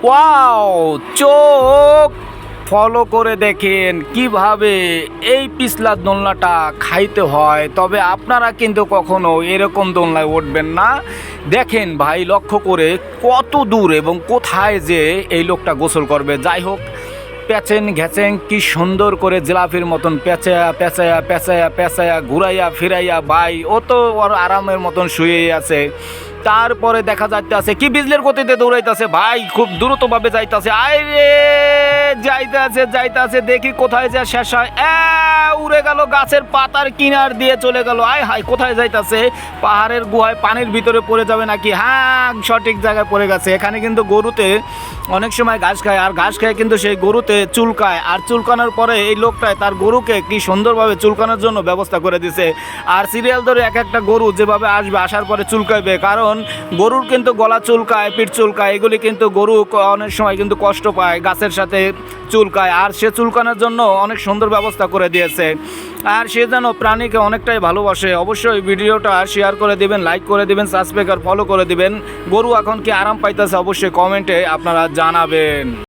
Wow, চোখ follow করে দেখেন কিভাবে এই পিছলা দোলনাটা খাইতে হয়। তবে আপনারা কিন্তু কখনো এরকম দোলনায় উঠবেন না। দেখেন ভাই, লক্ষ্য করে কত দূর এবং কোথায় যে এই লোকটা গোসল করবে। যাই হোক, প্যাচেন ঘ্যাচেন কি সুন্দর করে জিলাপির মতন পেঁচায়া পেঁচায়া পেঁচায়া পেঁচায়া ঘুরাইয়া ফিরাইয়া ভাই, ও তো ওর আরামের মতন শুয়েই আছে। তারপরে দেখা যাইতেছে কি বিজলির গতিতে দৌড়াইতেছে ভাই, খুব দ্রুতভাবে যাইতেছে। আয় রে, যাইতেছে দেখি কোথায় যা শেষ হয়। উড়ে গেল গাছের পাতার কিনার দিয়ে চলে গেল। আয় হায়, কোথায় যাইতেছে? পাহাড়ের গুহায় পানির ভিতরে পড়ে যাবে নাকি? হ্যাঁ, সঠিক জায়গায় পড়ে গেছে। এখানে কিন্তু গরুতে অনেক সময় ঘাস খায়, আর ঘাস খায় কিন্তু সেই গরুতে চুলকায়, আর চুলকানোর পরে এই লোকটায় তার গরুকে কি সুন্দরভাবে চুলকানোর জন্য ব্যবস্থা করে দিছে। আর সিরিয়াল ধরে এক একটা গরু যেভাবে আসবে, আসার পরে চুলকাইবে, কারণ গরুর কিন্তু গলা চুলকায়, পিঠ চুলকায়, এগুলি কিন্তু গরু অনেক সময় কিন্তু কষ্ট পায়, গাছের সাথে চুলকায়, আর সে চুলকানোর জন্য অনেক সুন্দর ব্যবস্থা করে দিয়েছে। আর সে যেন প্রাণীকে অনেকটাই ভালোবাসে। অবশ্যই ভিডিওটা শেয়ার করে দিবেন, লাইক করে দিবেন, সাবস্ক্রাইব আর ফলো করে দিবেন। গরু এখন কি আরাম পাইতেছে অবশ্যই কমেন্টে আপনারা জানাবেন।